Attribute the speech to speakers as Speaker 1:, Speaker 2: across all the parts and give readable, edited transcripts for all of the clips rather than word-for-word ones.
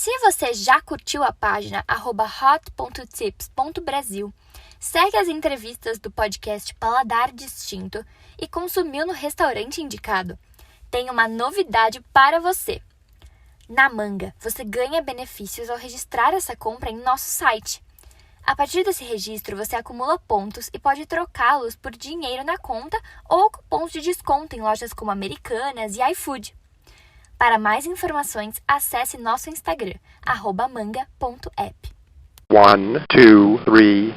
Speaker 1: Se você já curtiu a página @hot.tips.brasil, segue as entrevistas do podcast Paladar Distinto e consumiu no restaurante indicado, tem uma novidade para você. Na Manga, você ganha benefícios ao registrar essa compra em nosso site. A partir desse registro, você acumula pontos e pode trocá-los por dinheiro na conta ou cupons de desconto em lojas como Americanas e iFood. Para mais informações, acesse nosso Instagram, @manga.app.
Speaker 2: 1, 2, 3.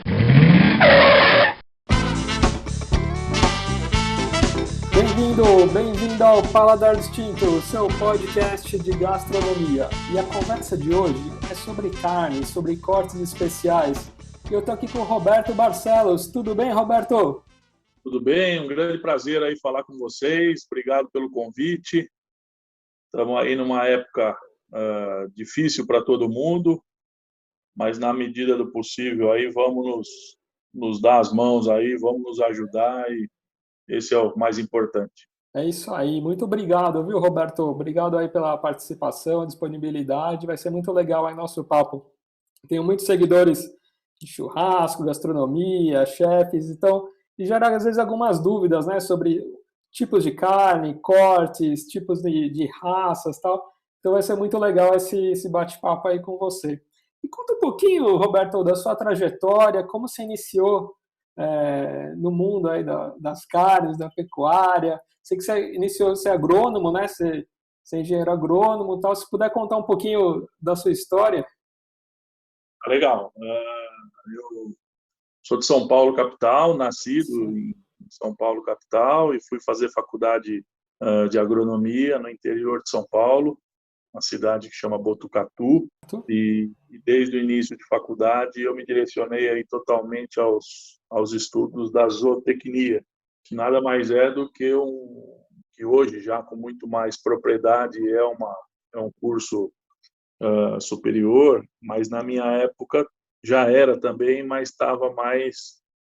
Speaker 3: Bem-vindo ao Paladar Distinto, seu podcast de gastronomia. E a conversa de hoje é sobre carne, sobre cortes especiais. E eu tô aqui com o Roberto Barcelos. Tudo bem, Roberto?
Speaker 4: Tudo bem, um grande prazer aí falar com vocês. Obrigado pelo convite. Estamos aí numa época difícil para todo mundo, mas na medida do possível aí vamos nos dar as mãos aí, vamos nos ajudar e esse é o mais importante.
Speaker 3: É isso aí. Muito obrigado, viu, Roberto? Obrigado aí pela participação, disponibilidade. Vai ser muito legal aí nosso papo. Tenho muitos seguidores de churrasco, gastronomia, chefes, então, e gera às vezes algumas dúvidas, né, sobre tipos de carne, cortes, tipos de raças, tal. Então vai ser muito legal esse bate-papo aí com você. E conta um pouquinho, Roberto, da sua trajetória, como você iniciou no mundo aí das carnes, da pecuária. Sei que você iniciou ser agrônomo, né? Você é engenheiro agrônomo e tal. Se puder contar um pouquinho da sua história.
Speaker 4: Legal. Eu sou de São Paulo, capital, nascido em São Paulo, capital, e fui fazer faculdade de agronomia no interior de São Paulo, uma cidade que chama Botucatu, e desde o início de faculdade eu me direcionei aí totalmente aos estudos da zootecnia, que nada mais é do que que hoje, já com muito mais propriedade, é um curso superior, mas na minha época já era também, mas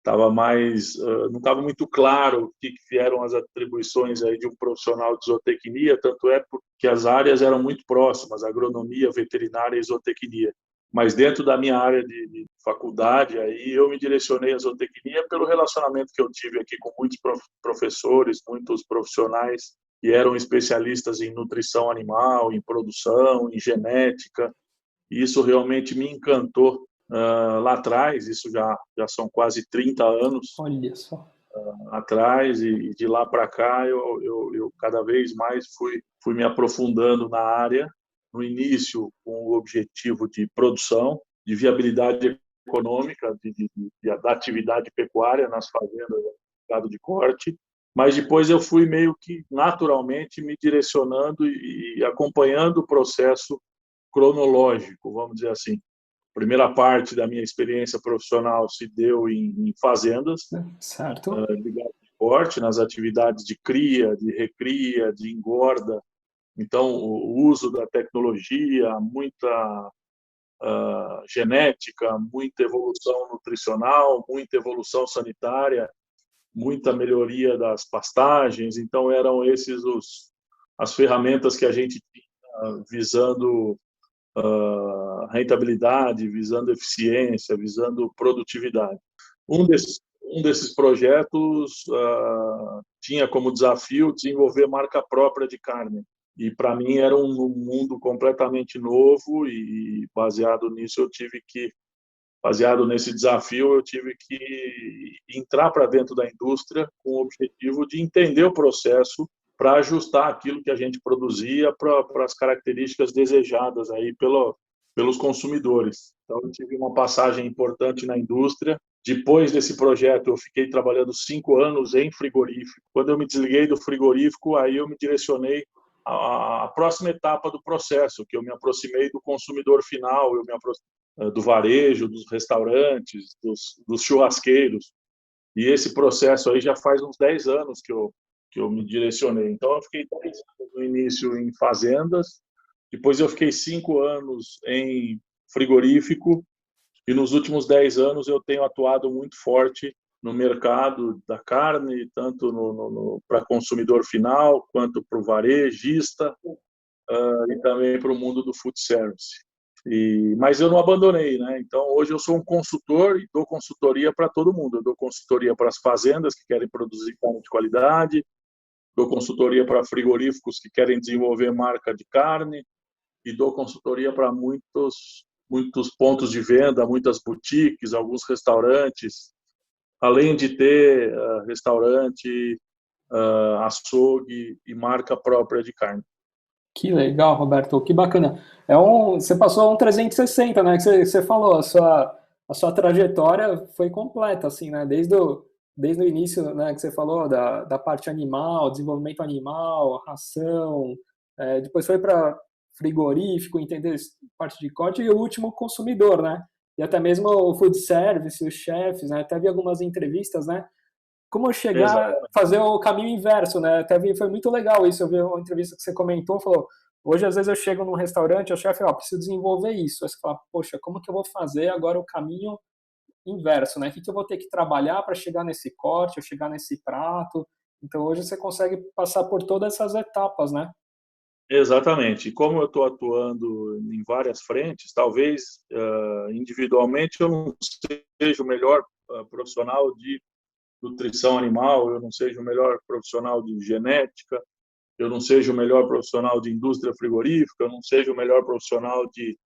Speaker 4: não estava muito claro o que eram as atribuições aí de um profissional de zootecnia, tanto é porque as áreas eram muito próximas, agronomia, veterinária e zootecnia. Mas dentro da minha área de faculdade, aí eu me direcionei à zootecnia pelo relacionamento que eu tive aqui com muitos professores, muitos profissionais que eram especialistas em nutrição animal, em produção, em genética. E isso realmente me encantou lá atrás, isso já são quase 30 anos.
Speaker 3: Olha só.
Speaker 4: Atrás, e de lá para cá eu cada vez mais fui me aprofundando na área, no início com o objetivo de produção, de viabilidade econômica da atividade pecuária nas fazendas do gado de corte, mas depois eu fui meio que naturalmente me direcionando e acompanhando o processo cronológico, vamos dizer assim. A primeira parte da minha experiência profissional se deu em fazendas,
Speaker 3: certo,
Speaker 4: de gado de corte, nas atividades de cria, de recria, de engorda. Então, o uso da tecnologia, muita genética, muita evolução nutricional, muita evolução sanitária, muita melhoria das pastagens. Então, eram esses as ferramentas que a gente tinha visando rentabilidade, visando eficiência, visando produtividade. Um desses projetos tinha como desafio desenvolver marca própria de carne. E para mim era um mundo completamente novo e baseado nesse desafio, eu tive que entrar para dentro da indústria com o objetivo de entender o processo para ajustar aquilo que a gente produzia para as características desejadas aí pelos consumidores. Então, eu tive uma passagem importante na indústria. Depois desse projeto, eu fiquei trabalhando 5 anos em frigorífico. Quando eu me desliguei do frigorífico, aí eu me direcionei à próxima etapa do processo, que eu me aproximei do consumidor final, eu me aproximei do varejo, dos restaurantes, dos churrasqueiros. E esse processo aí já faz uns 10 anos que eu me direcionei. Então, eu fiquei 10 anos no início em fazendas, depois eu fiquei 5 anos em frigorífico, e nos últimos 10 anos eu tenho atuado muito forte no mercado da carne, tanto para consumidor final, quanto para o varejista, e também para o mundo do food service. Mas eu não abandonei, né? Então, hoje eu sou um consultor e dou consultoria para todo mundo. Eu dou consultoria para as fazendas que querem produzir carne de qualidade, dou consultoria para frigoríficos que querem desenvolver marca de carne e dou consultoria para muitos pontos de venda, muitas boutiques, alguns restaurantes, além de ter restaurante, açougue e marca própria de carne.
Speaker 3: Que legal, Roberto, que bacana. Você passou um 360, né? Que você falou, a sua trajetória foi completa, assim, né? Desde o início, né, que você falou da parte animal, desenvolvimento animal, ração, depois foi para frigorífico, entender parte de corte, e o último consumidor, né? E até mesmo o food service, os chefes, né? Até vi algumas entrevistas, né? Como chegar,
Speaker 4: Exatamente.
Speaker 3: fazer o caminho inverso, né? Até foi muito legal isso. Eu vi uma entrevista que você comentou, falou: hoje às vezes eu chego num restaurante, o chefe, preciso desenvolver isso. Aí você fala: poxa, como que eu vou fazer agora o caminho inverso, né? O que eu vou ter que trabalhar para chegar nesse corte, ou chegar nesse prato? Então hoje você consegue passar por todas essas etapas, né?
Speaker 4: Exatamente. E como eu estou atuando em várias frentes, talvez individualmente eu não seja o melhor profissional de nutrição animal, eu não seja o melhor profissional de genética, eu não seja o melhor profissional de indústria frigorífica, eu não seja o melhor profissional de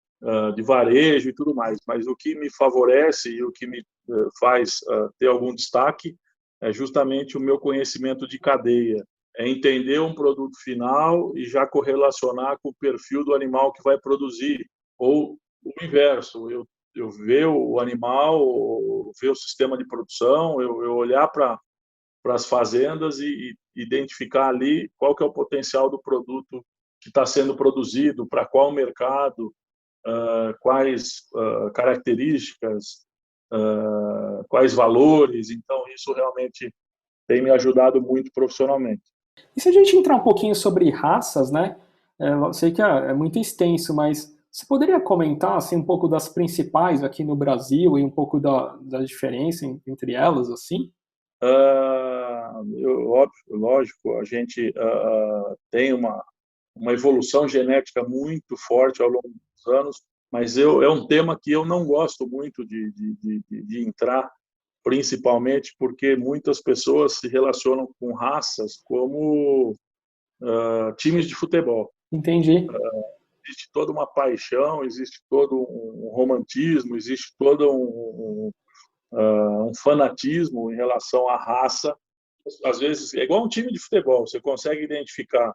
Speaker 4: varejo e tudo mais. Mas o que me favorece e o que me faz ter algum destaque é justamente o meu conhecimento de cadeia. É entender um produto final e já correlacionar com o perfil do animal que vai produzir. Ou o inverso, eu ver o animal, ver o sistema de produção, eu olhar para as fazendas e identificar ali qual que é o potencial do produto que está sendo produzido, para qual mercado, quais características, quais valores. Então, isso realmente tem me ajudado muito profissionalmente.
Speaker 3: E se a gente entrar um pouquinho sobre raças, né? Eu sei que é muito extenso, mas você poderia comentar assim, um pouco das principais aqui no Brasil e um pouco da diferença entre elas, assim?
Speaker 4: Óbvio, lógico, a gente tem uma evolução genética muito forte ao longo dos anos, mas é um tema que eu não gosto muito de entrar, principalmente porque muitas pessoas se relacionam com raças como times de futebol.
Speaker 3: Entendi.
Speaker 4: Existe toda uma paixão, existe todo um romantismo, existe todo um fanatismo em relação à raça. Às vezes é igual um time de futebol, você consegue identificar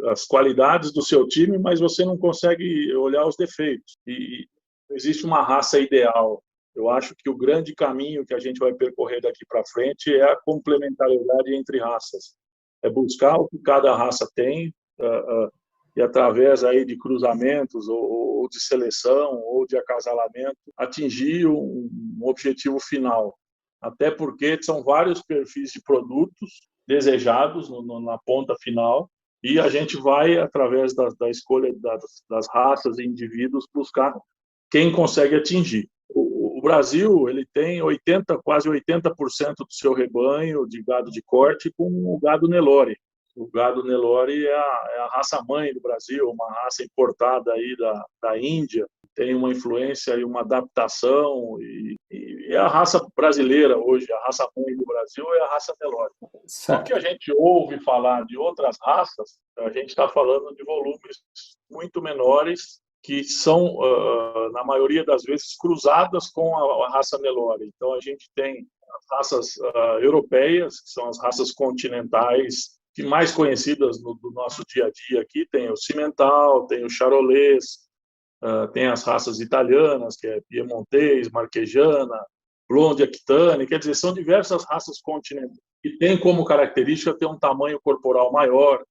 Speaker 4: as qualidades do seu time, mas você não consegue olhar os defeitos. E existe uma raça ideal. Eu acho que o grande caminho que a gente vai percorrer daqui para frente é a complementariedade entre raças. É buscar o que cada raça tem e através aí de cruzamentos ou de seleção ou de acasalamento atingir um objetivo final. Até porque são vários perfis de produtos desejados na ponta final e a gente vai, através da escolha das raças e indivíduos, buscar quem consegue atingir. O Brasil ele tem quase 80% do seu rebanho de gado de corte com o gado Nelore. O gado Nelore é a raça mãe do Brasil, uma raça importada aí da Índia, tem uma influência e uma adaptação e é a raça brasileira hoje, a raça mãe do Brasil é a raça Nelore. Só que a gente ouve falar de outras raças, a gente está falando de volumes muito menores que são, na maioria das vezes, cruzadas com a raça Nelore. Então, a gente tem as raças europeias, que são as raças continentais, que mais conhecidas do nosso dia a dia aqui, tem o Cimental, tem o Charolês, tem as raças italianas, que é Piemontês, Marquejana, Blonde, Aquitane, quer dizer, são diversas raças continentais, que têm como característica ter um tamanho corporal maior,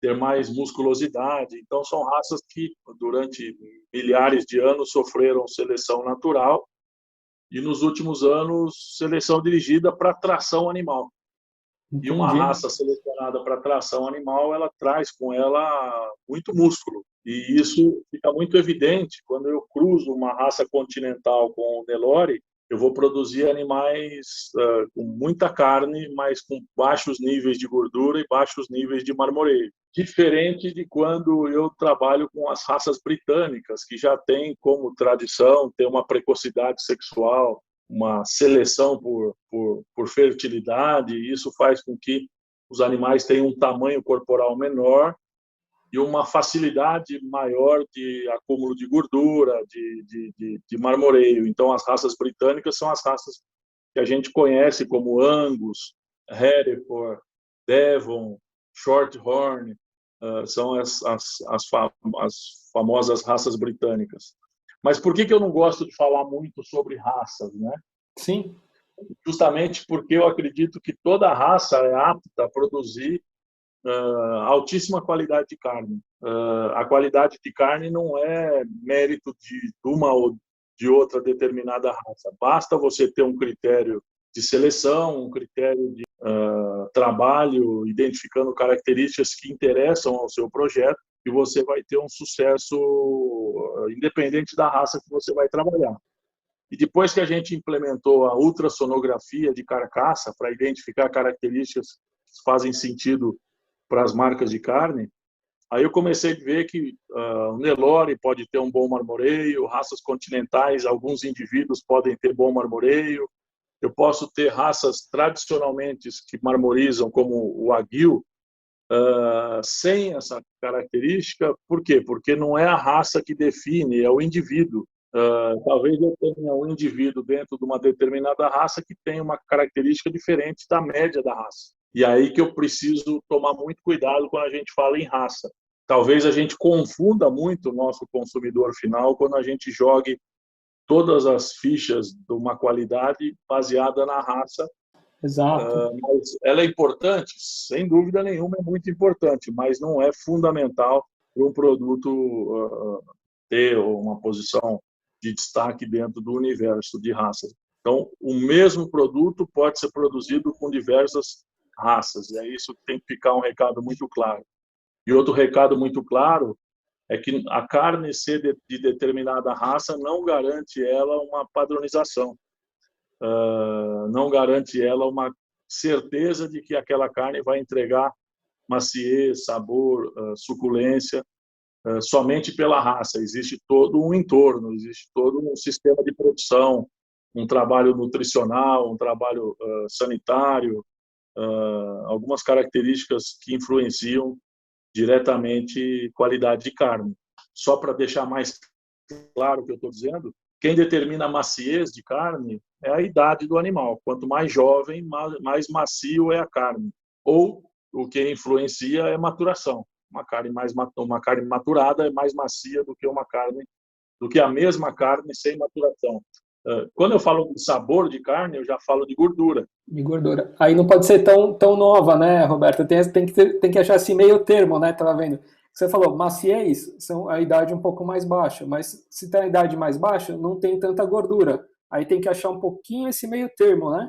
Speaker 4: ter mais musculosidade. Então, são raças que, durante milhares de anos, sofreram seleção natural e, nos últimos anos, seleção dirigida para tração animal.
Speaker 3: Entendi.
Speaker 4: E uma raça selecionada para tração animal, ela traz com ela muito músculo. E isso fica muito evidente quando eu cruzo uma raça continental com o Nelore, eu vou produzir animais com muita carne, mas com baixos níveis de gordura e baixos níveis de marmoreio. diferente de quando eu trabalho com as raças britânicas, que já tem como tradição ter uma precocidade sexual, uma seleção por fertilidade, e isso faz com que os animais tenham um tamanho corporal menor e uma facilidade maior de acúmulo de gordura, de marmoreio. Então, as raças britânicas são as raças que a gente conhece como Angus, Hereford, Devon, Shorthorn, são as famosas raças britânicas. Mas por que eu não gosto de falar muito sobre raças, né?
Speaker 3: Sim.
Speaker 4: Justamente porque eu acredito que toda raça é apta a produzir altíssima qualidade de carne. A qualidade de carne não é mérito de uma ou de outra determinada raça. Basta você ter um critério de seleção, um critério de trabalho, identificando características que interessam ao seu projeto, e você vai ter um sucesso independente da raça que você vai trabalhar. E depois que a gente implementou a ultrassonografia de carcaça para identificar características que fazem sentido para as marcas de carne, aí eu comecei a ver que o Nelore pode ter um bom marmoreio, raças continentais, alguns indivíduos podem ter bom marmoreio. Eu posso ter raças tradicionalmente que marmorizam, como o Aguil, sem essa característica. Por quê? Porque não é a raça que define, é o indivíduo. Talvez eu tenha um indivíduo dentro de uma determinada raça que tenha uma característica diferente da média da raça. E aí que eu preciso tomar muito cuidado quando a gente fala em raça. Talvez a gente confunda muito o nosso consumidor final quando a gente jogue todas as fichas de uma qualidade baseada na raça.
Speaker 3: Exato.
Speaker 4: Mas ela é importante? Sem dúvida nenhuma, é muito importante, mas não é fundamental para um produto ter uma posição de destaque dentro do universo de raças. Então, o mesmo produto pode ser produzido com diversas raças, e é isso que tem que ficar um recado muito claro. E outro recado muito claro é que a carne ser de determinada raça não garante ela uma padronização, não garante ela uma certeza de que aquela carne vai entregar maciez, sabor, suculência, somente pela raça. Existe todo um entorno, existe todo um sistema de produção, um trabalho nutricional, um trabalho sanitário, algumas características que influenciam diretamente qualidade de carne. Só para deixar mais claro o que eu estou dizendo, quem determina a maciez de carne é a idade do animal. Quanto mais jovem, mais macio é a carne. Ou o que influencia é a maturação. Uma carne maturada é mais macia do que a mesma carne sem maturação. Quando eu falo de sabor de carne, eu já falo de gordura.
Speaker 3: De gordura. Aí não pode ser tão nova, né, Roberto? Tem que achar esse meio termo, né? Tava vendo. Você falou, maciez são a idade um pouco mais baixa, mas se tem a idade mais baixa, não tem tanta gordura. Aí tem que achar um pouquinho esse meio termo, né?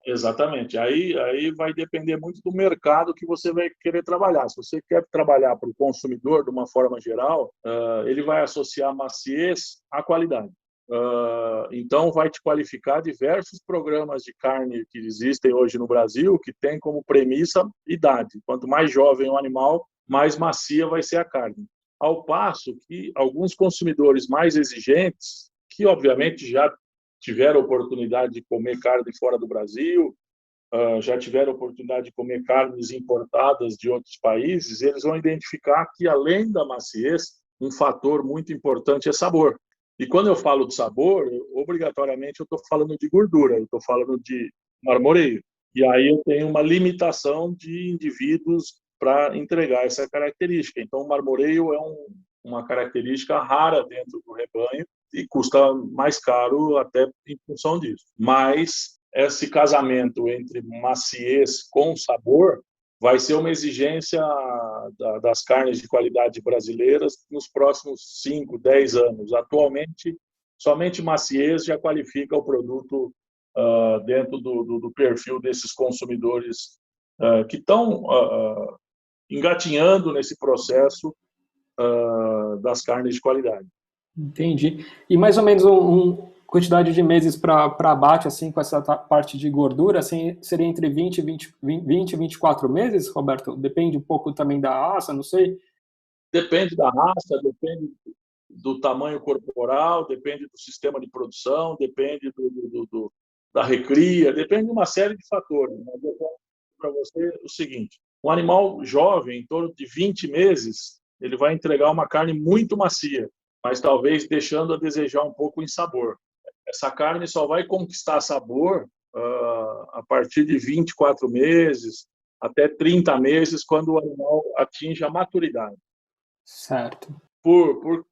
Speaker 4: Exatamente. Aí vai depender muito do mercado que você vai querer trabalhar. Se você quer trabalhar para o consumidor de uma forma geral, ele vai associar maciez à qualidade. Então, vai te qualificar diversos programas de carne que existem hoje no Brasil, que tem como premissa idade. Quanto mais jovem o animal, mais macia vai ser a carne. Ao passo que alguns consumidores mais exigentes, que obviamente já tiveram oportunidade de comer carne fora do Brasil, já tiveram oportunidade de comer carnes importadas de outros países, eles vão identificar que, além da maciez, um fator muito importante é sabor. E quando eu falo de sabor, obrigatoriamente eu estou falando de gordura, eu estou falando de marmoreio. E aí eu tenho uma limitação de indivíduos para entregar essa característica. Então, o marmoreio é uma característica rara dentro do rebanho e custa mais caro até em função disso. Mas esse casamento entre maciez com sabor vai ser uma exigência das carnes de qualidade brasileiras nos próximos 5, 10 anos. Atualmente, somente maciez já qualifica o produto dentro do perfil desses consumidores que estão engatinhando nesse processo das carnes de qualidade.
Speaker 3: Entendi. E mais ou menos quantidade de meses para abate, assim, com essa parte de gordura, assim, seria entre 20 e 24 meses, Roberto? Depende um pouco também da raça, não sei.
Speaker 4: Depende da raça, depende do tamanho corporal, depende do sistema de produção, depende da recria, depende de uma série de fatores. Mas eu vou para você o seguinte: um animal jovem, em torno de 20 meses, ele vai entregar uma carne muito macia, mas talvez deixando a desejar um pouco em sabor. Essa carne só vai conquistar sabor a partir de 24 meses, até 30 meses, quando o animal atinge a maturidade.
Speaker 3: Certo.
Speaker 4: Por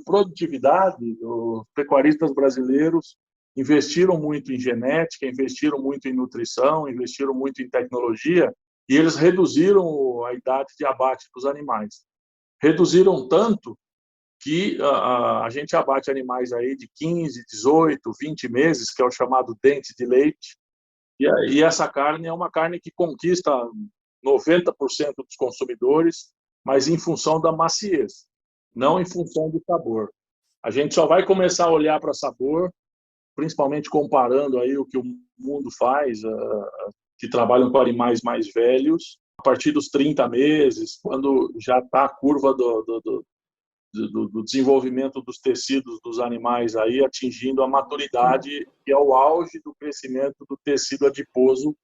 Speaker 4: produtividade, os pecuaristas brasileiros investiram muito em genética, investiram muito em nutrição, investiram muito em tecnologia, e eles reduziram a idade de abate dos animais. Reduziram tanto que a gente abate animais aí de 15, 18, 20 meses, que é o chamado dente de leite, e essa carne é uma carne que conquista 90% dos consumidores, mas em função da maciez, não em função do sabor. A gente só vai começar a olhar para sabor, principalmente comparando aí o que o mundo faz, que trabalham com animais mais velhos, a partir dos 30 meses, quando já está a curva do desenvolvimento dos tecidos dos animais aí atingindo a maturidade, que é o auge do crescimento do tecido adiposo,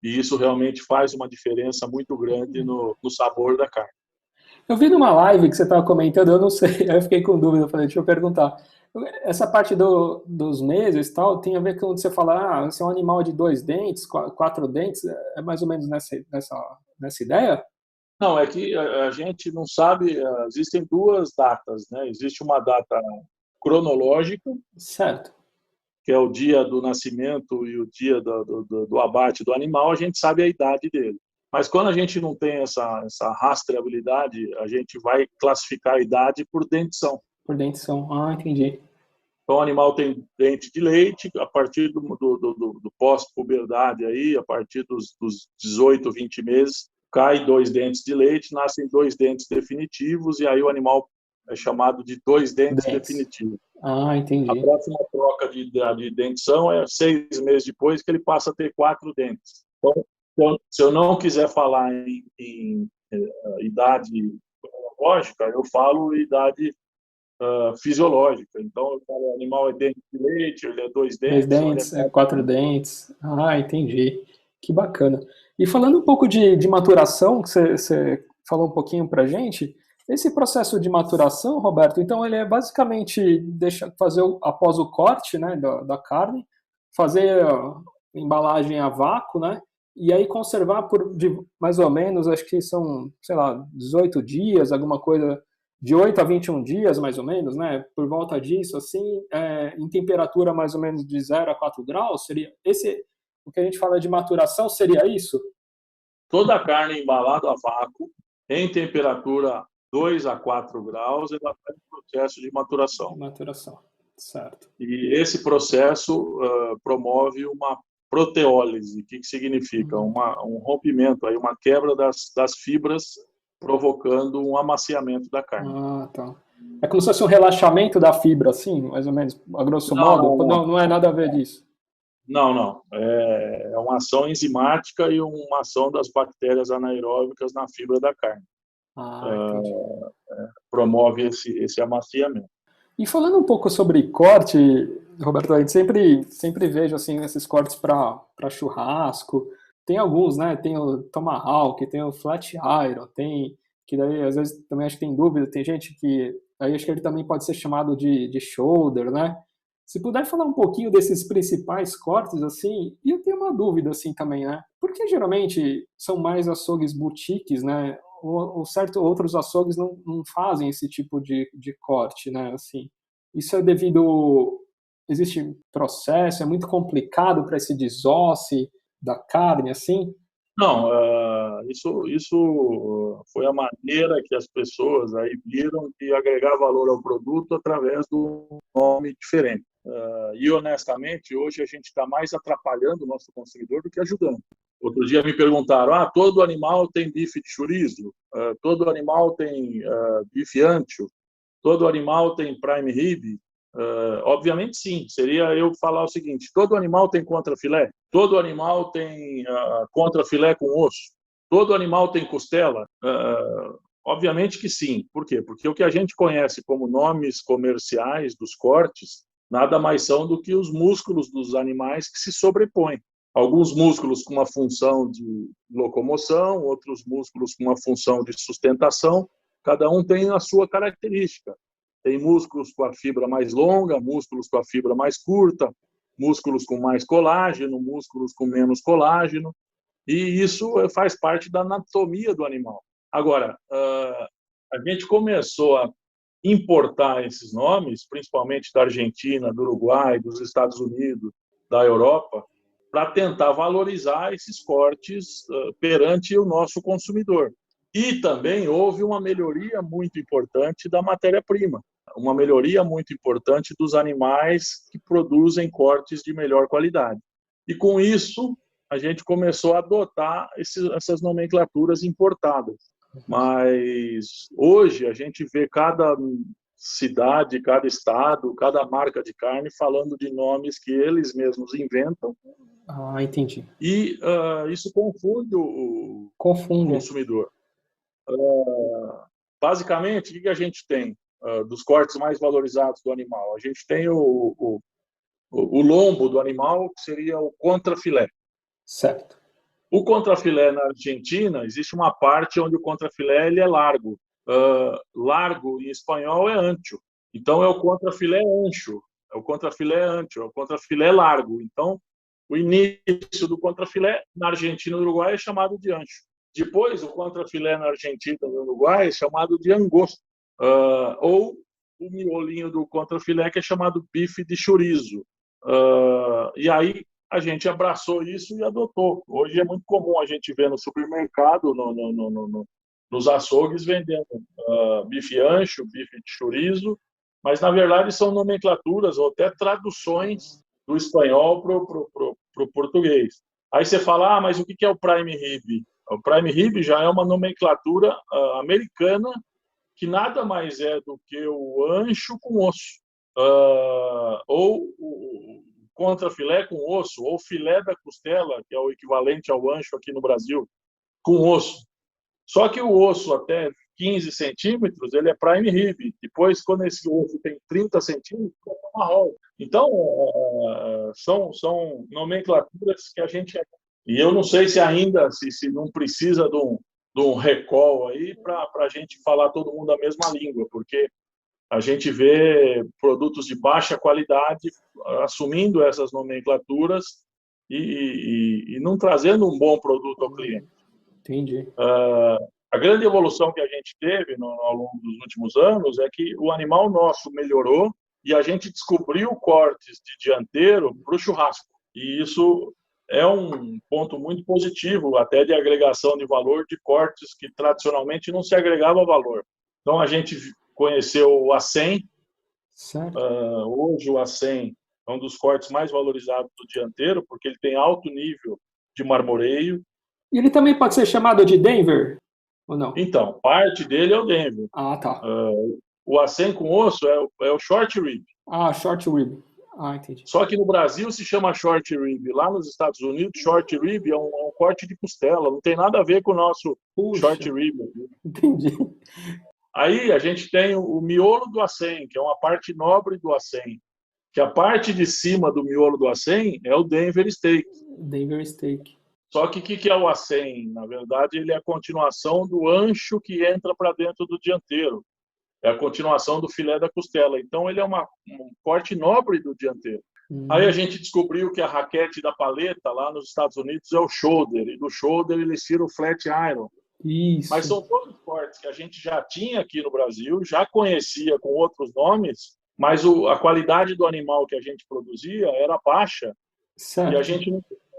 Speaker 4: e isso realmente faz uma diferença muito grande no sabor da carne.
Speaker 3: Eu vi numa live que você estava comentando, eu não sei, aí eu fiquei com dúvida, eu falei, deixa eu perguntar. Essa parte dos meses e tal, tem a ver com quando você fala, esse é um animal de 2 dentes, 4 dentes, é mais ou menos nessa ideia?
Speaker 4: Não, é que a gente não sabe, existem duas datas, né? Existe uma data cronológica,
Speaker 3: Certo.
Speaker 4: que é o dia do nascimento e o dia do abate do animal, a gente sabe a idade dele. Mas quando a gente não tem essa rastreabilidade, a gente vai classificar a idade por dentição.
Speaker 3: Por dentição, entendi.
Speaker 4: Então, o animal tem dente de leite, a partir do pós-puberdade, aí, a partir dos 18, 20 meses, cai 2 dentes de leite, nascem 2 dentes definitivos, e aí o animal é chamado de 2 dentes definitivos.
Speaker 3: Entendi.
Speaker 4: A próxima troca de dentição é 6 meses depois que ele passa a ter 4 dentes. Então, se eu não quiser falar em idade cronológica, eu falo idade fisiológica. Então, eu falo, o animal é dente de leite, ele é 2 dentes.
Speaker 3: 2 dentes, 4 dentes. Entendi. Que bacana. E falando um pouco de maturação, que você falou um pouquinho pra gente, esse processo de maturação, Roberto, então ele é basicamente fazer após o corte, né, da carne, fazer a embalagem a vácuo, né, e aí conservar por mais ou menos, acho que são, sei lá, 18 dias, alguma coisa, de 8 a 21 dias, mais ou menos, né, por volta disso, assim, em temperatura mais ou menos de 0 a 4 graus, seria o que a gente fala de maturação, seria isso?
Speaker 4: Toda a carne embalada a vácuo, em temperatura 2 a 4 graus, ela está em processo de maturação.
Speaker 3: Maturação, certo.
Speaker 4: E esse processo promove uma proteólise. O que significa? Um rompimento, aí, uma quebra das fibras, provocando um amaciamento da carne.
Speaker 3: Tá. É como se fosse um relaxamento da fibra, assim, mais ou menos, a grosso modo? Não é nada a ver disso.
Speaker 4: Não. É uma ação enzimática e uma ação das bactérias anaeróbicas na fibra da carne. Promove esse amaciamento.
Speaker 3: E falando um pouco sobre corte, Roberto, a gente sempre vejo assim, esses cortes para churrasco. Tem alguns, né? Tem o Tomahawk, tem o Flat Iron, que daí às vezes também acho que tem dúvida, tem gente que aí acho que ele também pode ser chamado de shoulder, né? Se puder falar um pouquinho desses principais cortes, assim, e eu tenho uma dúvida, assim, também, né? Porque geralmente são mais açougues boutiques, né? Ou outros açougues não fazem esse tipo de corte, né? Assim, isso é devido... Existe processo, é muito complicado para esse desosse da carne, assim?
Speaker 4: Não, isso foi a maneira que as pessoas aí viram de agregar valor ao produto através do nome diferente. E, honestamente, hoje a gente está mais atrapalhando o nosso consumidor do que ajudando. Outro dia me perguntaram, todo animal tem bife de chorizo, todo animal tem bife ancho, todo animal tem prime rib. Obviamente, sim. Seria eu falar o seguinte: todo animal tem contrafilé? Todo animal tem contrafilé com osso? Todo animal tem costela? Obviamente que sim. Por quê? Porque o que a gente conhece como nomes comerciais dos cortes nada mais são do que os músculos dos animais que se sobrepõem. Alguns músculos com uma função de locomoção, outros músculos com uma função de sustentação. Cada um tem a sua característica. Tem músculos com a fibra mais longa, músculos com a fibra mais curta, músculos com mais colágeno, músculos com menos colágeno, e isso faz parte da anatomia do animal. Agora, a gente começou a importar esses nomes, principalmente da Argentina, do Uruguai, dos Estados Unidos, da Europa, para tentar valorizar esses cortes perante o nosso consumidor. E também houve uma melhoria muito importante da matéria-prima, uma melhoria muito importante dos animais que produzem cortes de melhor qualidade. E com isso, a gente começou a adotar essas nomenclaturas importadas. Mas hoje a gente vê cada cidade, cada estado, cada marca de carne falando de nomes que eles mesmos inventam.
Speaker 3: Entendi.
Speaker 4: E isso confunde o consumidor. Basicamente, o que a gente tem dos cortes mais valorizados do animal? A gente tem o lombo do animal, que seria o contrafilé.
Speaker 3: Certo.
Speaker 4: O contrafilé na Argentina, existe uma parte onde o contrafilé ele é largo. Largo, em espanhol, é ancho. Então, é o contrafilé ancho. É o contrafilé ancho, é o contrafilé largo. Então, o início do contrafilé na Argentina e no Uruguai é chamado de ancho. Depois, o contrafilé na Argentina e no Uruguai é chamado de angosto. Ou o miolinho do contrafilé, que é chamado bife de chorizo. E aí, a gente abraçou isso e adotou. Hoje é muito comum a gente ver no supermercado, nos açougues, vendendo bife ancho, bife de chorizo, mas, na verdade, são nomenclaturas ou até traduções do espanhol para o português. Aí você fala, mas o que é o prime rib? O prime rib já é uma nomenclatura americana que nada mais é do que o ancho com osso. Ou o contrafilé com osso, ou filé da costela, que é o equivalente ao ancho aqui no Brasil, com osso. Só que o osso até 15 centímetros, ele é prime rib. Depois, quando esse osso tem 30 centímetros, é tomahawk. Então, são nomenclaturas que a gente... E eu não sei se ainda, se não precisa de um recall aí para a gente falar todo mundo a mesma língua, porque a gente vê produtos de baixa qualidade assumindo essas nomenclaturas e não trazendo um bom produto ao cliente.
Speaker 3: Entendi.
Speaker 4: A grande evolução que a gente teve ao longo dos últimos anos é que o animal nosso melhorou e a gente descobriu cortes de dianteiro para o churrasco. E isso é um ponto muito positivo, até de agregação de valor de cortes que tradicionalmente não se agregava valor. Então, a gente conheceu o A100. Hoje o A100 é um dos cortes mais valorizados do dianteiro, porque ele tem alto nível de marmoreio.
Speaker 3: E ele também pode ser chamado de Denver, ou não?
Speaker 4: Então, parte dele é o Denver.
Speaker 3: Tá.
Speaker 4: O A100 com osso é o short rib.
Speaker 3: Short rib. Entendi.
Speaker 4: Só que no Brasil se chama short rib. Lá nos Estados Unidos, short rib é um corte de costela. Não tem nada a ver com o nosso short rib.
Speaker 3: Entendi.
Speaker 4: Aí a gente tem o miolo do A100, que é uma parte nobre do A100. Que a parte de cima do miolo do A100 é o Denver Steak.
Speaker 3: Denver Steak.
Speaker 4: Só que o que é o A100? Na verdade, ele é a continuação do ancho que entra para dentro do dianteiro. É a continuação do filé da costela. Então, ele é um corte nobre do dianteiro. Aí a gente descobriu que a raquete da paleta lá nos Estados Unidos é o shoulder. E do shoulder eles tiram o flat iron.
Speaker 3: Isso.
Speaker 4: Mas são todos cortes que a gente já tinha aqui no Brasil, já conhecia com outros nomes, mas a qualidade do animal que a gente produzia era baixa.
Speaker 3: Certo.
Speaker 4: E a gente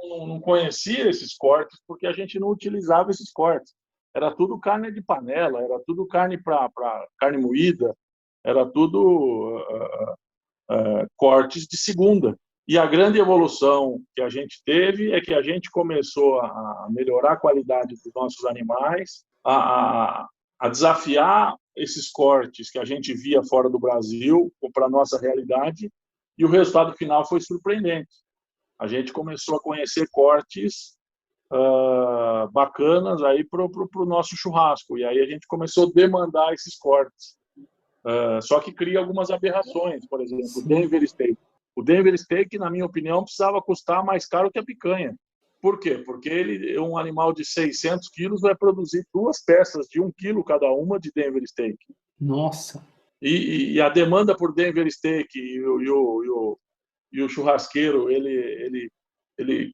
Speaker 4: não conhecia esses cortes porque a gente não utilizava esses cortes. Era tudo carne de panela, era tudo carne para carne moída, era tudo cortes de segunda. E a grande evolução que a gente teve é que a gente começou a melhorar a qualidade dos nossos animais, a a desafiar esses cortes que a gente via fora do Brasil para a nossa realidade, e o resultado final foi surpreendente. A gente começou a conhecer cortes bacanas aí para o nosso churrasco, e aí a gente começou a demandar esses cortes. Só que cria algumas aberrações, por exemplo, o Denver Steak. O Denver Steak, na minha opinião, precisava custar mais caro que a picanha. Por quê? Porque ele, um animal de 600 quilos vai produzir 2 peças de 1 quilo cada uma de Denver Steak.
Speaker 3: Nossa!
Speaker 4: E a demanda por Denver Steak e o churrasqueiro, ele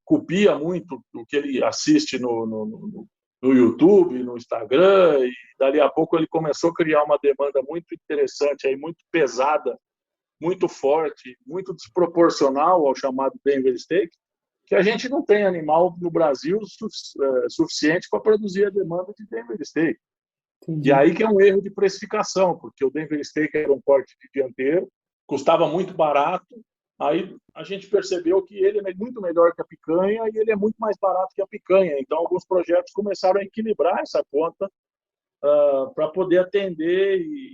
Speaker 4: copia muito o que ele assiste no YouTube, no Instagram, e dali a pouco ele começou a criar uma demanda muito interessante, aí, muito pesada, muito forte, muito desproporcional ao chamado Denver Steak, que a gente não tem animal no Brasil suficiente para produzir a demanda de Denver Steak. Entendi. E aí que é um erro de precificação, porque o Denver Steak era um corte de dianteiro, custava muito barato, aí a gente percebeu que ele é muito melhor que a picanha e ele é muito mais barato que a picanha. Então, alguns projetos começaram a equilibrar essa conta para poder atender e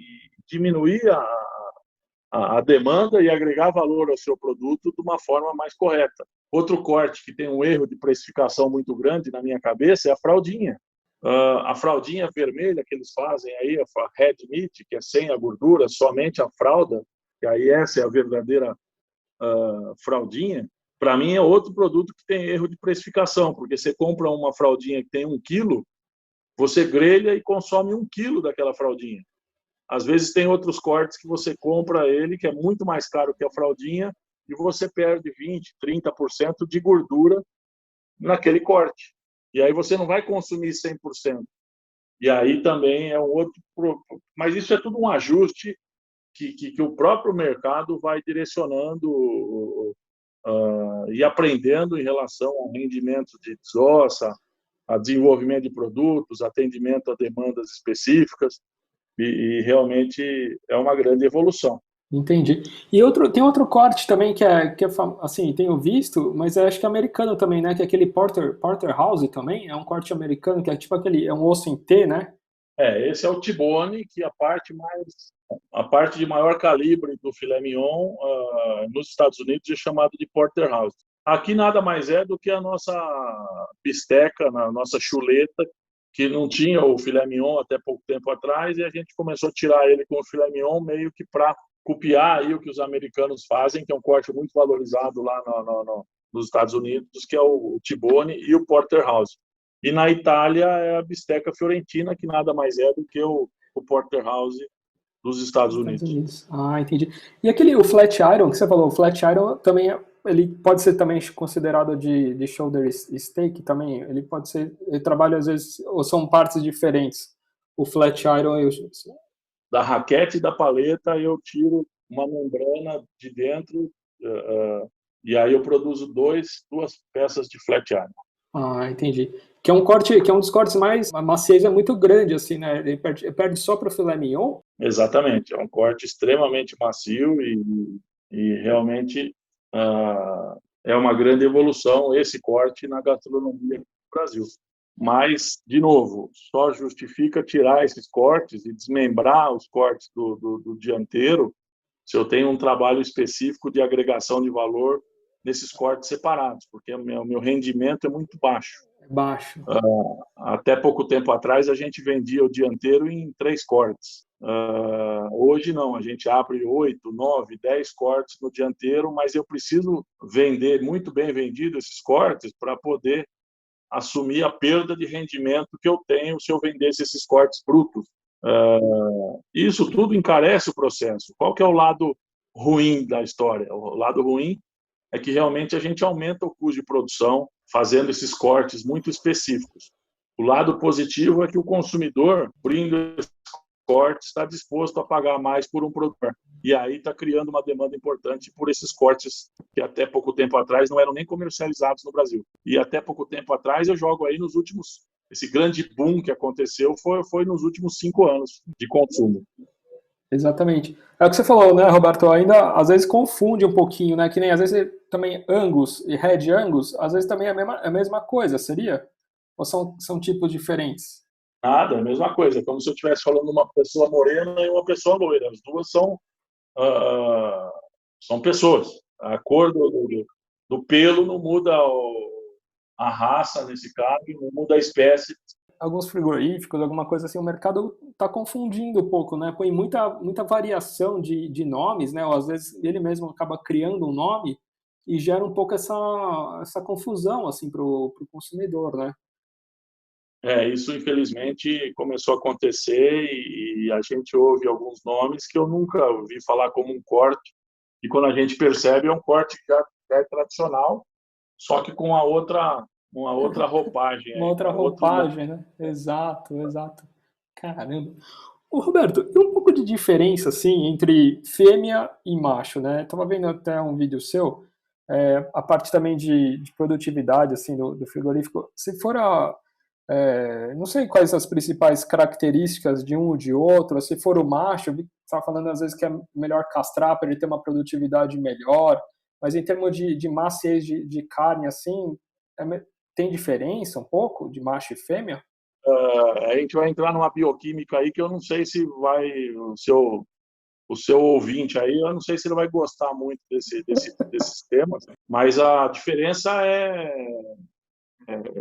Speaker 4: diminuir a demanda e agregar valor ao seu produto de uma forma mais correta. Outro corte que tem um erro de precificação muito grande na minha cabeça é a fraldinha. A fraldinha vermelha que eles fazem aí, a red meat, que é sem a gordura, somente a fralda, que aí essa é a verdadeira fraldinha, para mim é outro produto que tem erro de precificação, porque você compra uma fraldinha que tem 1 quilo, você grelha e consome 1 quilo daquela fraldinha. Às vezes tem outros cortes que você compra ele, que é muito mais caro que a fraldinha, e você perde 20%, 30% de gordura naquele corte. E aí você não vai consumir 100%. E aí também é um outro... Mas isso é tudo um ajuste que o próprio mercado vai direcionando e aprendendo em relação ao rendimento de desossa, a desenvolvimento de produtos, atendimento a demandas específicas, e realmente é uma grande evolução.
Speaker 3: Entendi. E tem outro corte também que assim, tenho visto, mas acho que é americano também, né? Que é aquele Porterhouse também, é um corte americano, que é tipo é um osso em T, né?
Speaker 4: Esse é o T-bone, que a parte de maior calibre do filé mignon nos Estados Unidos é chamado de Porterhouse. Aqui nada mais é do que a nossa bisteca, a nossa chuleta, que não tinha o filé mignon até pouco tempo atrás, e a gente começou a tirar ele com o filé mignon meio que para copiar aí o que os americanos fazem, que é um corte muito valorizado lá nos Estados Unidos, que é o T-bone e o Porterhouse. E na Itália é a bisteca fiorentina, que nada mais é do que o Porterhouse dos Estados Unidos.
Speaker 3: Ah, entendi. E o flat iron, que você falou, o flat iron também, ele pode ser também considerado de shoulder steak também? Ele trabalha às vezes, ou são partes diferentes? O flat iron e
Speaker 4: Da raquete e da paleta eu tiro uma membrana de dentro e aí eu produzo 2 peças de flat iron.
Speaker 3: Ah, entendi. Que é um dos cortes mais... A maciez é muito grande, assim, né? Ele perde só para o filé mignon?
Speaker 4: Exatamente. É um corte extremamente macio e realmente é uma grande evolução esse corte na gastronomia do Brasil. Mas, de novo, só justifica tirar esses cortes e desmembrar os cortes do dianteiro se eu tenho um trabalho específico de agregação de valor nesses cortes separados, porque o meu rendimento é muito baixo.
Speaker 3: Baixo.
Speaker 4: Até pouco tempo atrás, a gente vendia o dianteiro em 3 cortes. Hoje não, a gente abre 8, 9, 10 cortes no dianteiro, mas eu preciso vender muito bem vendido esses cortes para poder assumir a perda de rendimento que eu tenho se eu vendesse esses cortes brutos. Isso tudo encarece o processo. Qual que é o lado ruim da história? O lado ruim é que realmente a gente aumenta o custo de produção fazendo esses cortes muito específicos. O lado positivo é que o consumidor, abrindo esses cortes, está disposto a pagar mais por um produto. E aí está criando uma demanda importante por esses cortes que até pouco tempo atrás não eram nem comercializados no Brasil. E até pouco tempo atrás eu jogo aí esse grande boom que aconteceu foi nos últimos 5 anos de consumo.
Speaker 3: Exatamente. É o que você falou, né, Roberto? Ainda às vezes confunde um pouquinho, né? Que nem às vezes também Angus e Red Angus, às vezes também é a mesma coisa, seria? Ou são tipos diferentes?
Speaker 4: Nada, é a mesma coisa. É como se eu estivesse falando uma pessoa morena e uma pessoa loira. As duas ah, são pessoas. A cor do pelo não muda a raça, nesse caso, não muda a espécie.
Speaker 3: Alguns frigoríficos, alguma coisa assim, o mercado está confundindo um pouco, né? Põe muita variação de nomes, né? Ou às vezes ele mesmo acaba criando um nome e gera um pouco essa confusão assim para o consumidor, né?
Speaker 4: Isso infelizmente começou a acontecer e a gente ouve alguns nomes que eu nunca ouvi falar como um corte, e quando a gente percebe é um corte que já é tradicional, só que com uma outra roupagem,
Speaker 3: Uma outra
Speaker 4: um outro nome.
Speaker 3: roupagem, né? Exato, exato. Caramba. Ô, Roberto, tem um pouco de diferença, assim, entre fêmea e macho, né? Tava vendo até um vídeo seu, a parte também de produtividade, assim, do frigorífico. Se for não sei quais as principais características de um ou de outro, se for o macho, eu vi que você estava falando às vezes que é melhor castrar para ele ter uma produtividade melhor, mas em termos de maciez de carne, assim, tem diferença um pouco de macho e fêmea?
Speaker 4: A gente vai entrar numa bioquímica aí que eu não sei se vai o seu ouvinte aí, eu não sei se ele vai gostar muito desses temas, mas a diferença é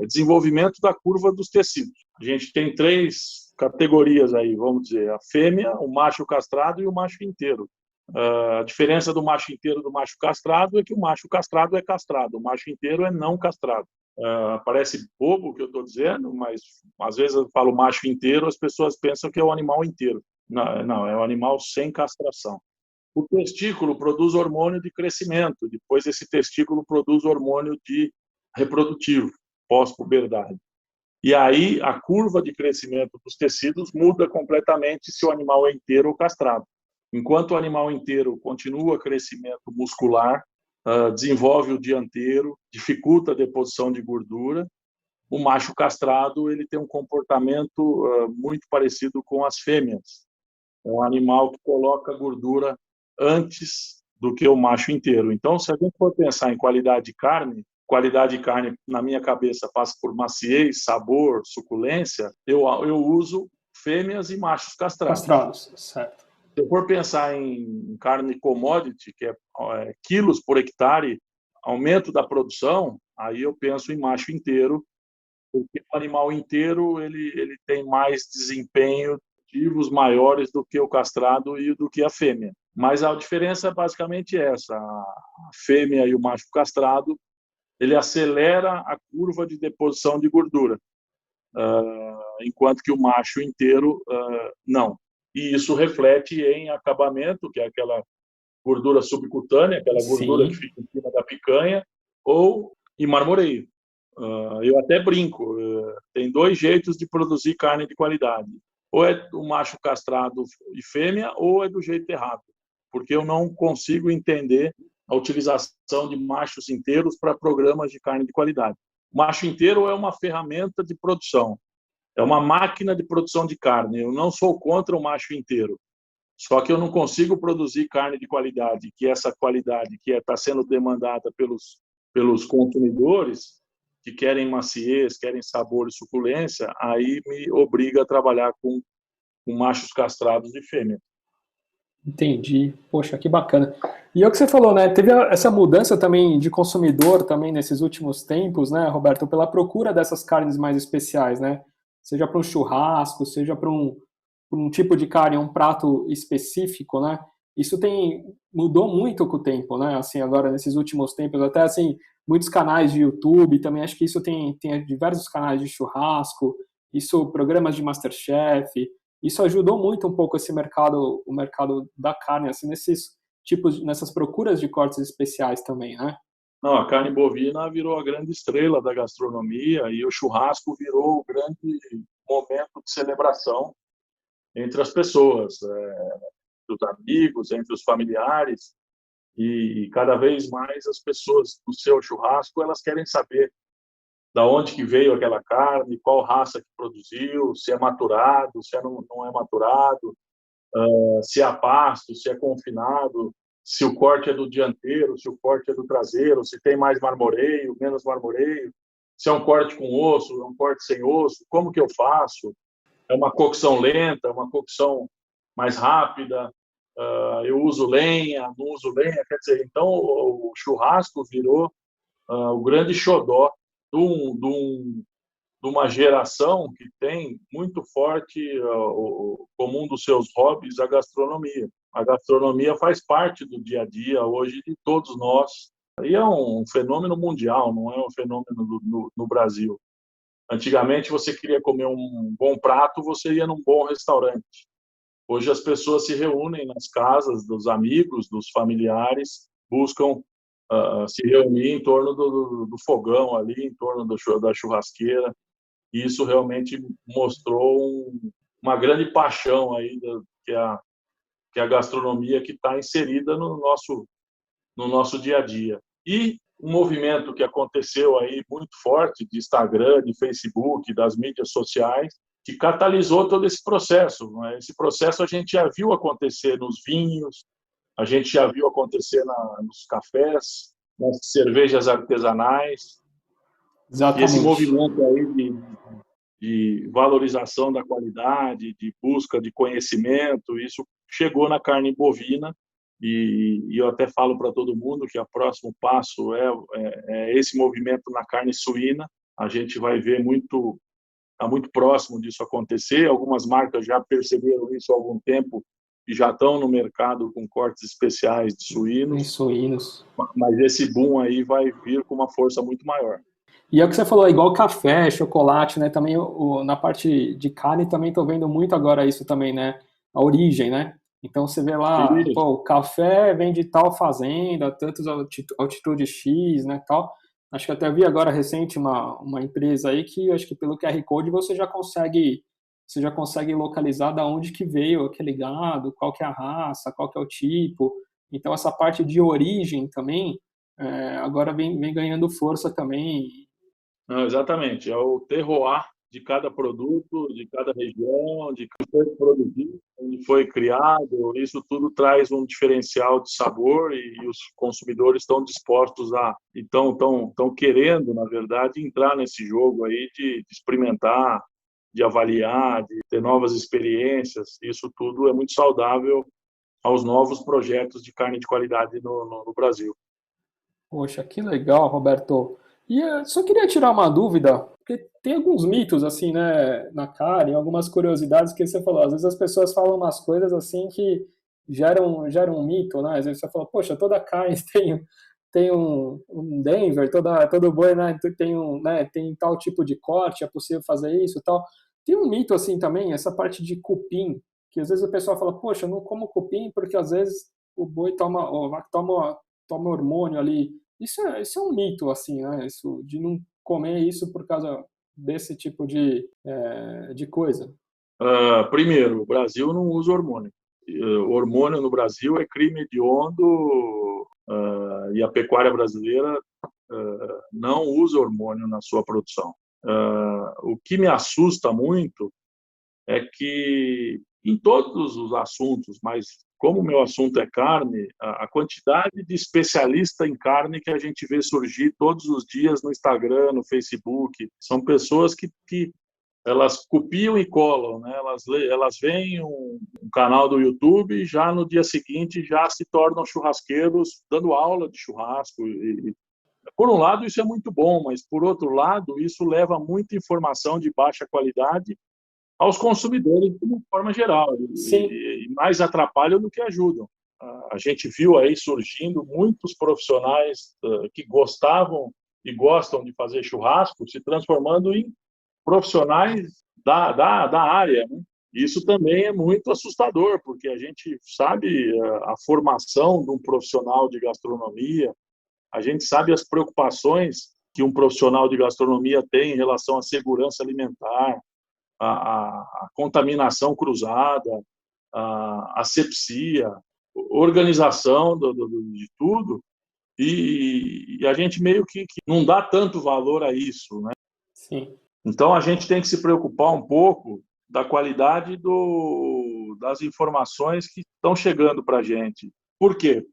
Speaker 4: desenvolvimento da curva dos tecidos. A gente tem 3 categorias aí, vamos dizer, a fêmea, o macho castrado e o macho inteiro. A diferença do macho inteiro do macho castrado é que o macho castrado é castrado, o macho inteiro é não castrado. Parece bobo o que eu estou dizendo, mas às vezes eu falo macho inteiro, as pessoas pensam que é o animal inteiro. Não, é o animal sem castração. O testículo produz hormônio de crescimento, depois esse testículo produz hormônio de reprodutivo, pós-puberdade. E aí a curva de crescimento dos tecidos muda completamente se o animal é inteiro ou castrado. Enquanto o animal inteiro continua crescimento muscular, desenvolve o dianteiro, dificulta a deposição de gordura, o macho castrado ele tem um comportamento muito parecido com as fêmeas. É um animal que coloca gordura antes do que o macho inteiro. Então, se a gente for pensar em qualidade de carne na minha cabeça passa por maciez, sabor, suculência, eu uso fêmeas e machos castrados.
Speaker 3: Castrados, certo.
Speaker 4: Se eu for pensar em carne commodity, que é quilos por hectare, aumento da produção, aí eu penso em macho inteiro, porque o animal inteiro ele tem mais desempenho, maiores do que o castrado e do que a fêmea. Mas a diferença é basicamente essa: a fêmea e o macho castrado ele acelera a curva de deposição de gordura, enquanto que o macho inteiro não. E isso reflete em acabamento, que é aquela gordura subcutânea, aquela gordura que fica em cima da picanha, ou em marmoreio. Eu até brinco, tem 2 jeitos de produzir carne de qualidade. Ou é o macho castrado e fêmea, ou é do jeito errado. Porque eu não consigo entender a utilização de machos inteiros para programas de carne de qualidade. O macho inteiro é uma ferramenta de produção, é uma máquina de produção de carne. Eu não sou contra o macho inteiro. Só que eu não consigo produzir carne de qualidade, que essa qualidade que está sendo demandada pelos consumidores, que querem maciez, querem sabor e suculência, aí me obriga a trabalhar com machos castrados de fêmea.
Speaker 3: Entendi. Poxa, que bacana. E é o que você falou, né? Teve essa mudança também de consumidor também nesses últimos tempos, né, Roberto, pela procura dessas carnes mais especiais, né? Seja para um churrasco, seja para um tipo de carne, um prato específico, né? Isso mudou muito com o tempo, né? Assim, agora nesses últimos tempos, até assim, muitos canais de YouTube, também acho que isso tem diversos canais de churrasco, isso programas de MasterChef, isso ajudou muito um pouco o mercado da carne, assim, nessas procuras de cortes especiais também, né?
Speaker 4: Não, a carne bovina virou a grande estrela da gastronomia e o churrasco virou o grande momento de celebração entre as pessoas, entre os amigos, entre os familiares, e cada vez mais as pessoas do seu churrasco elas querem saber da onde que veio aquela carne, qual raça que produziu, se é maturado, se não é maturado, se é a pasto, se é confinado, se o corte é do dianteiro, se o corte é do traseiro, se tem mais marmoreio, menos marmoreio, se é um corte com osso, é um corte sem osso, como que eu faço? é uma cocção lenta, uma cocção mais rápida. Eu uso lenha, não uso lenha, quer dizer, então o churrasco virou o grande xodó de uma geração que tem muito forte como um dos seus hobbies a gastronomia. A gastronomia faz parte do dia a dia hoje de todos nós. E é um fenômeno mundial, não é um fenômeno no Brasil. Antigamente, você queria comer um bom prato, você ia num bom restaurante. Hoje as pessoas se reúnem nas casas dos amigos, dos familiares, buscam se reunir em torno do fogão ali, em torno da churrasqueira. E isso realmente mostrou uma grande paixão aí que é a gastronomia que está inserida no nosso dia a dia. E um movimento que aconteceu aí muito forte de Instagram, de Facebook, das mídias sociais, que catalisou todo esse processo. Né? Esse processo a gente já viu acontecer nos vinhos, a gente já viu acontecer nos cafés, nas cervejas artesanais.
Speaker 3: Exatamente.
Speaker 4: E esse movimento aí de valorização da qualidade, de busca de conhecimento, isso chegou na carne bovina. E eu até falo para todo mundo que o próximo passo é esse movimento na carne suína. A gente vai ver está muito próximo disso acontecer. Algumas marcas já perceberam isso há algum tempo e já estão no mercado com cortes especiais de suínos. Mas esse boom aí vai vir com uma força muito maior.
Speaker 3: E é o que você falou, igual café, chocolate, né? Também na parte de carne também estou vendo muito agora isso também, né? A origem, né? Então você vê lá, pô, o café vem de tal fazenda, tantos altitude X, né, tal. Acho que até vi agora recente uma empresa aí que acho que pelo QR Code você já consegue localizar da onde que veio aquele gado, qual que é a raça, qual que é o tipo. Então essa parte de origem também agora vem ganhando força também.
Speaker 4: Não, exatamente, é o terroir de cada produto, de cada região, de como foi produzido, onde foi criado. Isso tudo traz um diferencial de sabor e os consumidores estão dispostos estão querendo, na verdade, entrar nesse jogo aí de experimentar, de avaliar, de ter novas experiências. Isso tudo é muito saudável aos novos projetos de carne de qualidade no Brasil.
Speaker 3: Poxa, que legal, Roberto. E eu só queria tirar uma dúvida, porque tem alguns mitos, assim, né, na carne, algumas curiosidades que você falou. Às vezes as pessoas falam umas coisas, assim, que geram um mito, né? Às vezes você fala, poxa, toda carne tem um Denver, todo boi, né, tem tal tipo de corte, é possível fazer isso e tal. Tem um mito, assim, também, essa parte de cupim, que às vezes o pessoal fala, poxa, eu não como cupim porque às vezes o boi toma hormônio ali. Isso é um mito, assim, né? Isso, de não comer isso por causa desse tipo de coisa.
Speaker 4: Primeiro, o Brasil não usa hormônio. O hormônio no Brasil é crime hediondo e a pecuária brasileira não usa hormônio na sua produção. O que me assusta muito é que em todos os assuntos, mas como o meu assunto é carne, a quantidade de especialista em carne que a gente vê surgir todos os dias no Instagram, no Facebook, são pessoas que elas copiam e colam, né? Elas veem um canal do YouTube e já no dia seguinte já se tornam churrasqueiros dando aula de churrasco. Por um lado, isso é muito bom, mas por outro lado, isso leva muita informação de baixa qualidade aos consumidores de uma forma geral, e mais atrapalham do que ajudam. A gente viu aí surgindo muitos profissionais que gostavam e gostam de fazer churrasco se transformando em profissionais da área, né? Isso também é muito assustador, porque a gente sabe a formação de um profissional de gastronomia, a gente sabe as preocupações que um profissional de gastronomia tem em relação à segurança alimentar, a contaminação cruzada, a asepsia, organização de tudo, e a gente meio que não dá tanto valor a isso, né?
Speaker 3: Sim.
Speaker 4: Então, a gente tem que se preocupar um pouco da qualidade das informações que estão chegando para a gente. Por quê?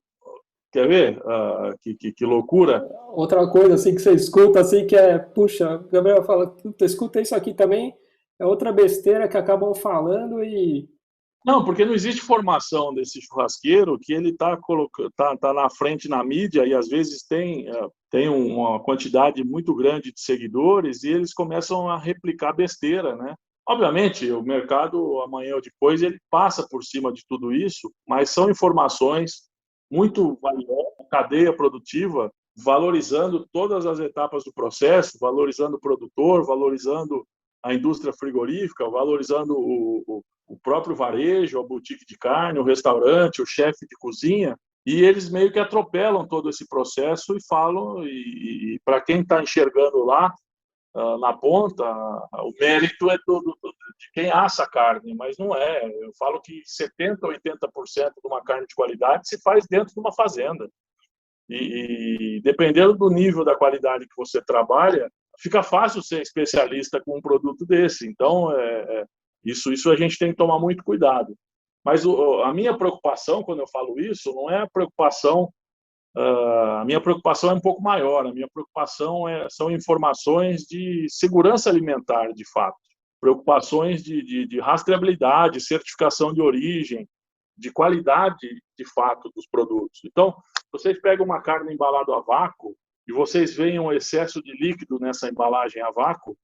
Speaker 4: Quer ver que loucura?
Speaker 3: Outra coisa assim que você escuta, assim, que puxa, o Gabriel fala, escuta isso aqui também, é outra besteira que acabam falando e...
Speaker 4: Não, porque não existe formação desse churrasqueiro que ele está tá na frente na mídia e às vezes tem uma quantidade muito grande de seguidores e eles começam a replicar besteira, né? Obviamente, o mercado, amanhã ou depois, ele passa por cima de tudo isso, mas são informações muito valiosas, cadeia produtiva, valorizando todas as etapas do processo, valorizando o produtor, valorizando a indústria frigorífica, valorizando o próprio varejo, a boutique de carne, o restaurante, o chefe de cozinha, e eles meio que atropelam todo esse processo e falam, e para quem está enxergando lá, na ponta, o mérito é de quem assa a carne, mas não é. Eu falo que 70%, 80% de uma carne de qualidade se faz dentro de uma fazenda. E dependendo do nível da qualidade que você trabalha, fica fácil ser especialista com um produto desse. Então, isso a gente tem que tomar muito cuidado. Mas a minha preocupação, quando eu falo isso, não é a preocupação... a minha preocupação é um pouco maior. A minha preocupação são informações de segurança alimentar, de fato. Preocupações de rastreabilidade, certificação de origem, de qualidade, de fato, dos produtos. Então, vocês pegam uma carne embalada a vácuo e vocês veem um excesso de líquido nessa embalagem a vácuo,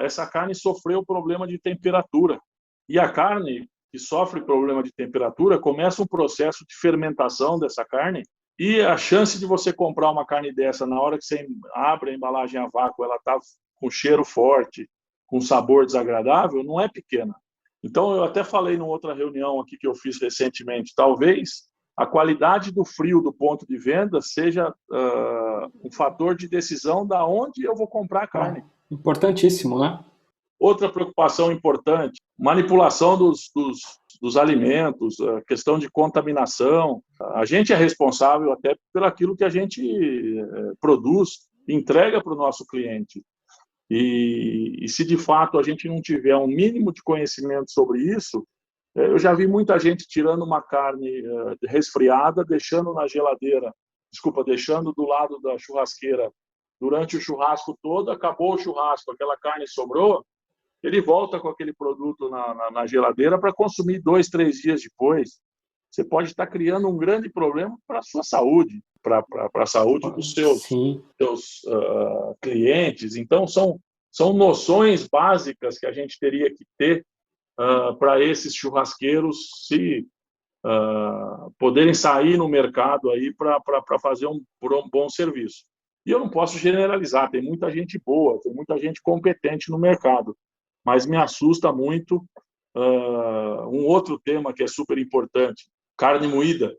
Speaker 4: essa carne sofreu problema de temperatura. E a carne que sofre problema de temperatura começa um processo de fermentação dessa carne e a chance de você comprar uma carne dessa na hora que você abre a embalagem a vácuo, ela está com cheiro forte, com sabor desagradável, não é pequena. Então, eu até falei numa outra reunião aqui que eu fiz recentemente, talvez a qualidade do frio do ponto de venda seja um fator de decisão da onde eu vou comprar a carne.
Speaker 3: Importantíssimo, né?
Speaker 4: Outra preocupação importante, manipulação dos alimentos, questão de contaminação. A gente é responsável até por aquilo que a gente produz, entrega para o nosso cliente. E se de fato a gente não tiver um mínimo de conhecimento sobre isso, eu já vi muita gente tirando uma carne resfriada, deixando na geladeira, deixando do lado da churrasqueira durante o churrasco todo, acabou o churrasco, aquela carne sobrou, ele volta com aquele produto na geladeira para consumir 2, 3 dias depois. Você pode estar criando um grande problema para a sua saúde, para a saúde dos seus clientes. Então, são noções básicas que a gente teria que ter para esses churrasqueiros poderem sair no mercado aí para fazer um bom serviço. E eu não posso generalizar, tem muita gente boa, tem muita gente competente no mercado, mas me assusta muito um outro tema que é super importante, carne moída,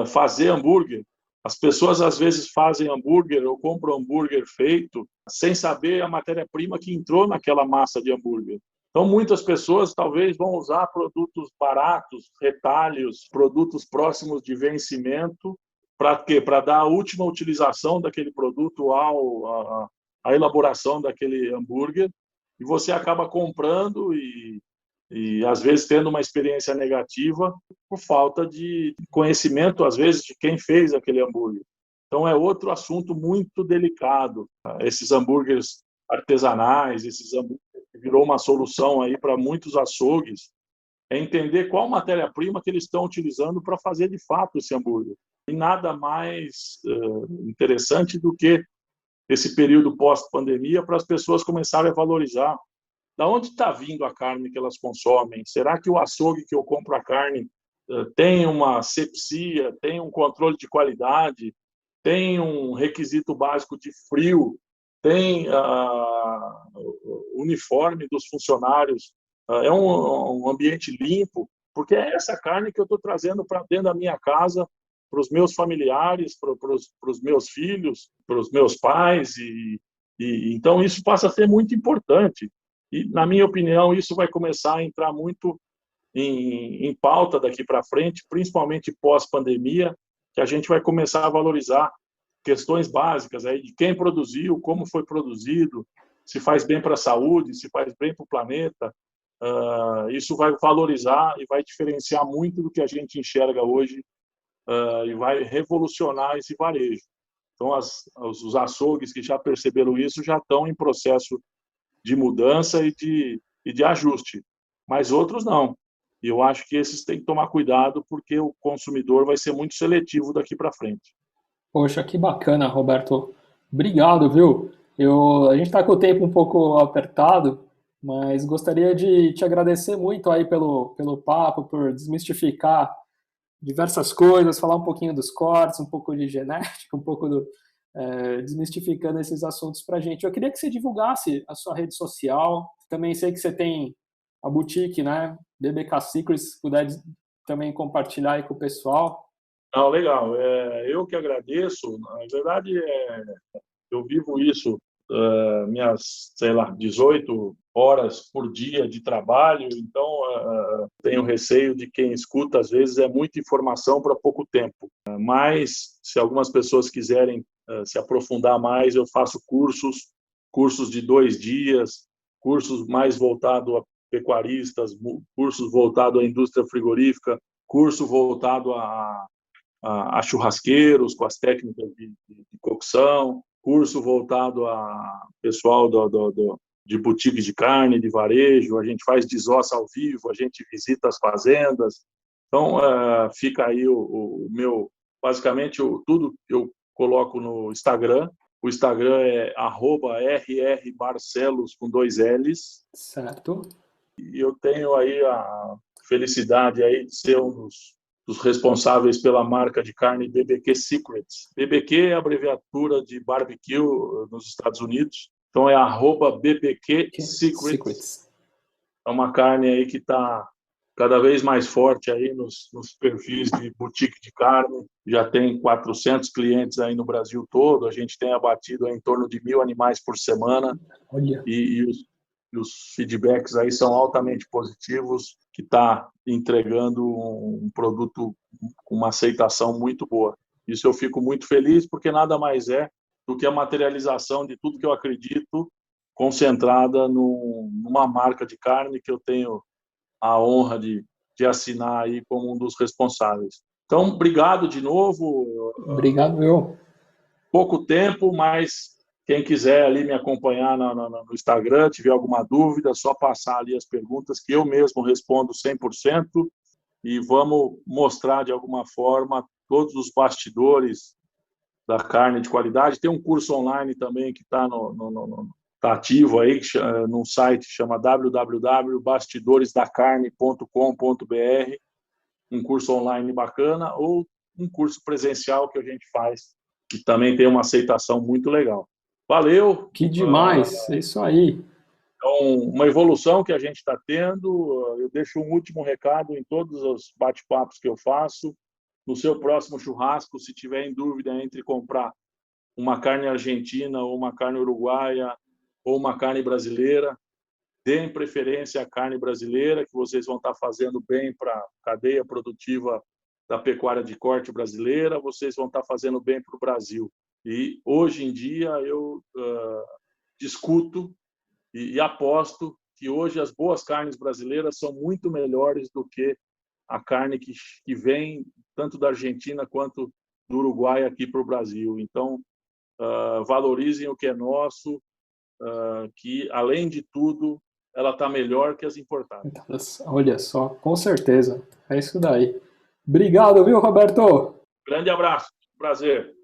Speaker 4: fazer hambúrguer. As pessoas às vezes fazem hambúrguer ou compram hambúrguer feito sem saber a matéria-prima que entrou naquela massa de hambúrguer. Então, muitas pessoas talvez vão usar produtos baratos, retalhos, produtos próximos de vencimento, para quê? Para dar a última utilização daquele produto à elaboração daquele hambúrguer, e você acaba comprando e às vezes tendo uma experiência negativa por falta de conhecimento, às vezes, de quem fez aquele hambúrguer. Então, é outro assunto muito delicado. Esses hambúrgueres artesanais, esses hambúrgueres que virou uma solução aí para muitos açougues, é entender qual matéria-prima que eles estão utilizando para fazer, de fato, esse hambúrguer. E nada mais interessante do que esse período pós-pandemia para as pessoas começarem a valorizar. Da onde está vindo a carne que elas consomem? Será que o açougue que eu compro a carne tem uma asepsia, tem um controle de qualidade, tem um requisito básico de frio, tem o uniforme dos funcionários, é um ambiente limpo? Porque é essa carne que eu estou trazendo para dentro da minha casa, para os meus familiares, para os meus filhos, para os meus pais, então isso passa a ser muito importante. E, na minha opinião, isso vai começar a entrar muito em pauta daqui para frente, principalmente pós-pandemia, que a gente vai começar a valorizar questões básicas aí de quem produziu, como foi produzido, se faz bem para a saúde, se faz bem para o planeta. Isso vai valorizar e vai diferenciar muito do que a gente enxerga hoje e vai revolucionar esse varejo. Então, os açougues que já perceberam isso já estão em processo de mudança e e de ajuste, mas outros não. E eu acho que esses têm que tomar cuidado, porque o consumidor vai ser muito seletivo daqui para frente.
Speaker 3: Poxa, que bacana, Roberto. Obrigado, viu? A gente está com o tempo um pouco apertado, mas gostaria de te agradecer muito aí pelo papo, por desmistificar diversas coisas, falar um pouquinho dos cortes, um pouco de genética, um pouco desmistificando esses assuntos para a gente. Eu queria que você divulgasse a sua rede social. Também sei que você tem a boutique, né? BBK Secrets, se puder também compartilhar aí com o pessoal.
Speaker 4: Não, legal. Eu que agradeço. Na verdade, eu vivo isso, minhas, 18 horas por dia de trabalho, então tenho receio de quem escuta, às vezes, é muita informação para pouco tempo. Mas, se algumas pessoas quiserem se aprofundar mais, eu faço cursos de 2 dias, cursos mais voltados a pecuaristas, cursos voltados à indústria frigorífica, curso voltado a churrasqueiros com as técnicas de cocção, curso voltado a pessoal de boutiques de carne, de varejo, a gente faz desossa ao vivo, a gente visita as fazendas. Então, fica aí o meu, basicamente, tudo que eu coloco no Instagram. O Instagram é @rrbarcelos com 2 L's.
Speaker 3: Certo.
Speaker 4: E eu tenho aí a felicidade aí de ser um dos responsáveis pela marca de carne BBQ Secrets. BBQ é a abreviatura de barbecue nos Estados Unidos, então é @BBQ Secrets. É uma carne aí que está cada vez mais forte aí nos perfis de boutique de carne. Já tem 400 clientes aí no Brasil todo. A gente tem abatido em torno de 1.000 animais por semana.
Speaker 3: Olha.
Speaker 4: E os feedbacks aí são altamente positivos, que está entregando um produto com uma aceitação muito boa. Isso eu fico muito feliz, porque nada mais é do que a materialização de tudo que eu acredito, concentrada numa marca de carne que eu tenho a honra de assinar aí como um dos responsáveis. Então, obrigado de novo.
Speaker 3: Obrigado, eu.
Speaker 4: Pouco tempo, mas quem quiser ali me acompanhar no Instagram, tiver alguma dúvida, é só passar ali as perguntas que eu mesmo respondo 100%, e vamos mostrar de alguma forma todos os bastidores da carne de qualidade. Tem um curso online também que está tá ativo aí, num site que chama www.bastidoresdacarne.com.br, um curso online bacana, ou um curso presencial que a gente faz, que também tem uma aceitação muito legal. Valeu!
Speaker 3: Que demais, é isso aí.
Speaker 4: Então, uma evolução que a gente está tendo. Eu deixo um último recado em todos os bate-papos que eu faço. No seu próximo churrasco, se tiver em dúvida entre comprar uma carne argentina ou uma carne uruguaia ou uma carne brasileira, deem preferência à carne brasileira, que vocês vão estar fazendo bem para a cadeia produtiva da pecuária de corte brasileira, vocês vão estar fazendo bem para o Brasil. E hoje em dia eu discuto e aposto que hoje as boas carnes brasileiras são muito melhores do que a carne que vem tanto da Argentina quanto do Uruguai aqui para o Brasil. Então, valorizem o que é nosso, que, além de tudo, ela está melhor que as importadas.
Speaker 3: Olha só, com certeza. É isso daí. Obrigado, viu, Roberto?
Speaker 4: Grande abraço. Prazer.